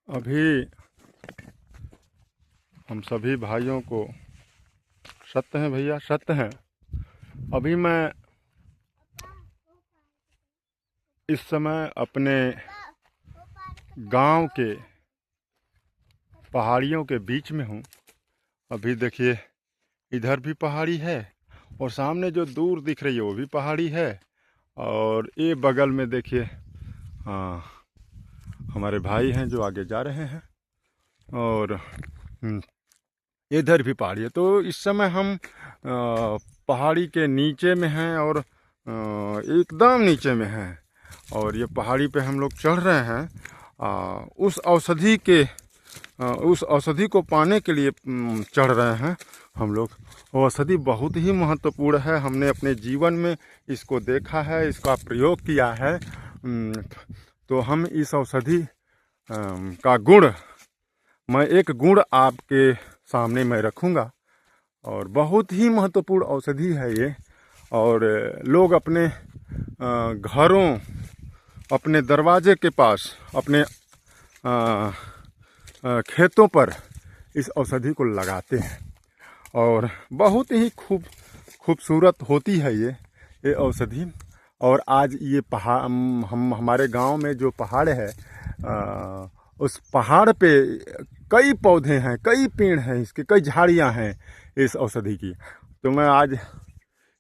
अभी हम सभी भाइयों को सत्य हैं भैया, सत्य हैं। अभी मैं इस समय अपने गांव के पहाड़ियों के बीच में हूँ। अभी देखिए, इधर भी पहाड़ी है और सामने जो दूर दिख रही है वो भी पहाड़ी है। और ये बगल में देखिए, हाँ, हमारे भाई हैं जो आगे जा रहे हैं और इधर भी पहाड़ी है। तो इस समय हम पहाड़ी के नीचे में हैं और एकदम नीचे में हैं और ये पहाड़ी पे हम लोग चढ़ रहे हैं। उस औषधि को पाने के लिए चढ़ रहे हैं हम लोग। औषधि बहुत ही महत्वपूर्ण है। हमने अपने जीवन में इसको देखा है, इसका प्रयोग किया है। तो हम इस औषधि का गुण, मैं एक गुण आपके सामने मैं रखूँगा और बहुत ही महत्वपूर्ण औषधि है ये। और लोग अपने घरों, अपने दरवाजे के पास, अपने खेतों पर इस औषधि को लगाते हैं और बहुत ही खूबसूरत होती है ये औषधि। और आज ये पहाड़, हमारे गांव में जो पहाड़ है, उस पहाड़ पे कई पौधे हैं, कई पेड़ हैं, इसके कई झाड़ियां हैं इस औषधि की। तो मैं आज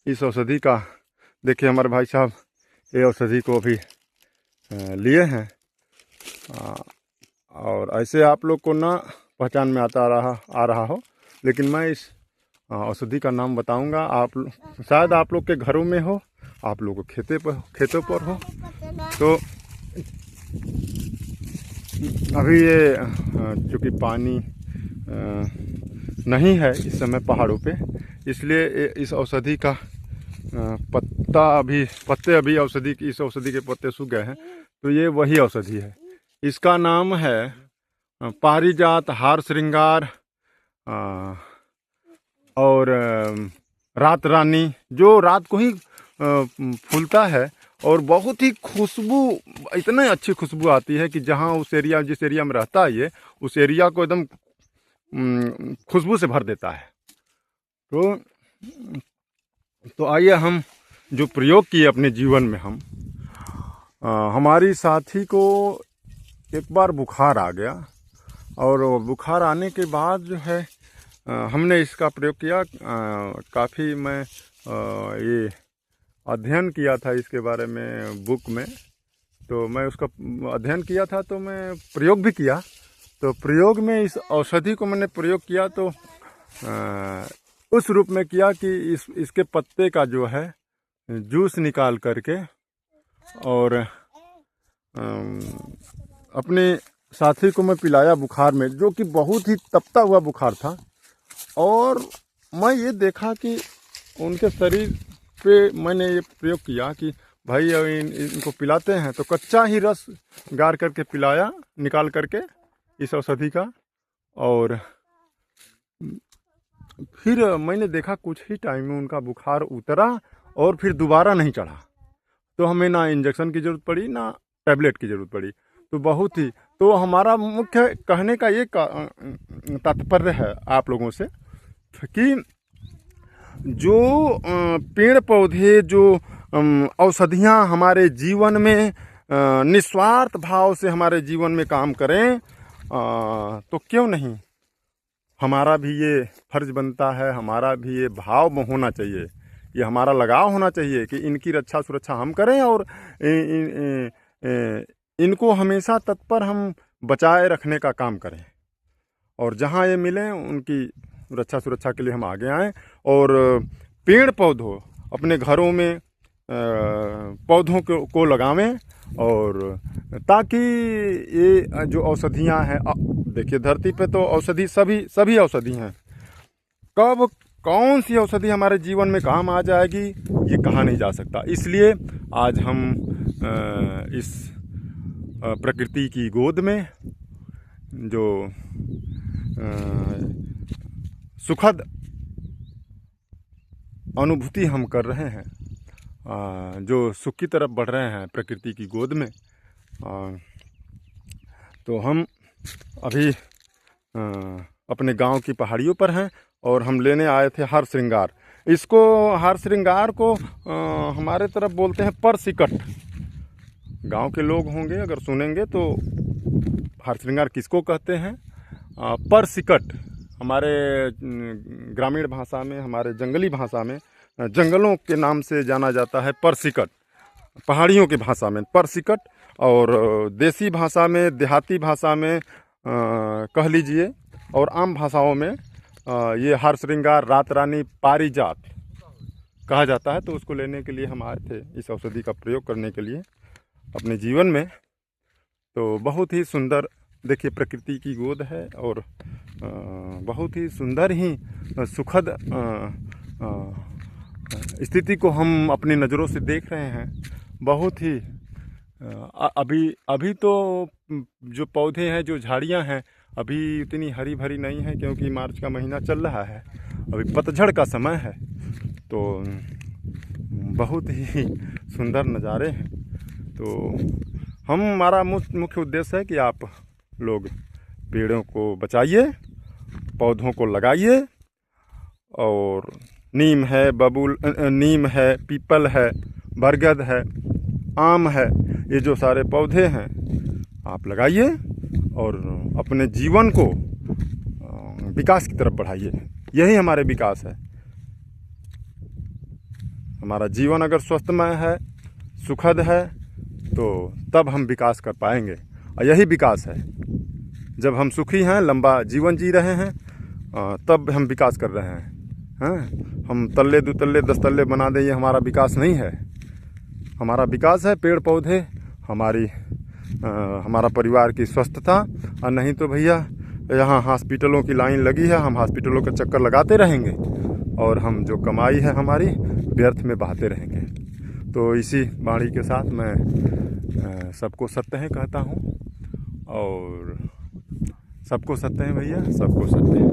इस औषधि का, देखिए हमारे भाई साहब ये औषधि को भी लिए हैं। और ऐसे आप लोग को ना पहचान में आ रहा हो, लेकिन मैं इस औषधि का नाम बताऊंगा। शायद आप लोग के घरों में हो, आप लोग खेतों पर हो। तो अभी ये चूँकि पानी नहीं है इस समय पहाड़ों पे, इसलिए इस औषधि का पत्ते अभी इस औषधि के पत्ते सूख गए हैं। तो ये वही औषधि है। इसका नाम है पारिजात, हार श्रृंगार और रात रानी, जो रात को ही फूलता है और बहुत ही खुशबू, इतनी अच्छी खुशबू आती है कि जहाँ जिस एरिया में रहता है ये, उस एरिया को एकदम खुशबू से भर देता है। तो आइए हम जो प्रयोग किए अपने जीवन में, हमारी साथी को एक बार बुखार आ गया और बुखार आने के बाद जो है हमने इसका प्रयोग किया। काफ़ी मैं ये अध्ययन किया था इसके बारे में बुक में, तो मैं उसका अध्ययन किया था, तो मैं प्रयोग भी किया। तो प्रयोग में इस औषधि को मैंने प्रयोग किया तो उस रूप में किया कि इसके पत्ते का जो है जूस निकाल करके और अपने साथी को मैं पिलाया बुखार में, जो कि बहुत ही तपता हुआ बुखार था। और मैं ये देखा कि उनके शरीर पे मैंने ये प्रयोग किया कि भाई इनको पिलाते हैं, तो कच्चा ही रस गार करके पिलाया, निकाल करके इस औषधि का। और फिर मैंने देखा कुछ ही टाइम में उनका बुखार उतरा और फिर दोबारा नहीं चढ़ा। तो हमें ना इंजेक्शन की ज़रूरत पड़ी, ना टैबलेट की ज़रूरत पड़ी। तो बहुत ही, तो हमारा मुख्य कहने का ये तात्पर्य है आप लोगों से कि जो पेड़ पौधे, जो औषधियाँ हमारे जीवन में निस्वार्थ भाव से हमारे जीवन में काम करें, तो क्यों नहीं हमारा भी ये फर्ज बनता है, हमारा भी ये भाव होना चाहिए, ये हमारा लगाव होना चाहिए कि इनकी रक्षा सुरक्षा हम करें और इनको हमेशा तत्पर हम बचाए रखने का काम करें। और जहाँ ये मिलें उनकी रक्षा सुरक्षा के लिए हम आगे आएँ। और पेड़ पौधों, अपने घरों में पौधों को लगावें, और ताकि ये जो औषधियाँ हैं, देखिए धरती पे तो औषधि सभी औषधि हैं। कब कौन सी औषधि हमारे जीवन में काम आ जाएगी ये कहा नहीं जा सकता। इसलिए आज हम इस प्रकृति की गोद में जो सुखद अनुभूति हम कर रहे हैं, जो सुख की तरफ बढ़ रहे हैं प्रकृति की गोद में, तो हम अभी अपने गांव की पहाड़ियों पर हैं और हम लेने आए थे हार श्रृंगार। इसको हार श्रृंगार को हमारे तरफ बोलते हैं परसिकट। गांव के लोग होंगे अगर सुनेंगे तो हार श्रृंगार किसको कहते हैं, परसिकट हमारे ग्रामीण भाषा में, हमारे जंगली भाषा में जंगलों के नाम से जाना जाता है परसिकट, पहाड़ियों की भाषा में परसिकट। और देसी भाषा में, देहाती भाषा में कह लीजिए, और आम भाषाओं में ये हार श्रृंगार, रात रानी, पारिजात कहा जाता है। तो उसको लेने के लिए हम आए थे, इस औषधि का प्रयोग करने के लिए अपने जीवन में। तो बहुत ही सुंदर, देखिए प्रकृति की गोद है और बहुत ही सुंदर ही सुखद स्थिति को हम अपनी नज़रों से देख रहे हैं। बहुत ही अभी तो जो पौधे हैं, जो झाड़ियां हैं, अभी इतनी हरी भरी नहीं है क्योंकि मार्च का महीना चल रहा है, अभी पतझड़ का समय है। तो बहुत ही सुंदर नज़ारे हैं। तो हमारा मुख्य उद्देश्य है कि आप लोग पेड़ों को बचाइए, पौधों को लगाइए। और नीम है, नीम है, पीपल है, बरगद है, आम है, ये जो सारे पौधे हैं आप लगाइए और अपने जीवन को विकास की तरफ बढ़ाइए। यही हमारे विकास है। हमारा जीवन अगर स्वस्थमय है, सुखद है, तो तब हम विकास कर पाएंगे। और यही विकास है। जब हम सुखी हैं, लंबा जीवन जी रहे हैं, तब हम विकास कर रहे हैं। हम तल्ले, दुतल्ले, 10 तल्ले बना दें, ये हमारा विकास नहीं है। हमारा विकास है पेड़ पौधे, हमारा परिवार की स्वस्थता। और नहीं तो भैया यहाँ हॉस्पिटलों की लाइन लगी है, हम हॉस्पिटलों का चक्कर लगाते रहेंगे और हम जो कमाई है हमारी व्यर्थ में बहाते रहेंगे। तो इसी वाणी के साथ मैं सबको सत्य है कहता हूँ। और सबको सत्य है भैया, सबको सत्य है।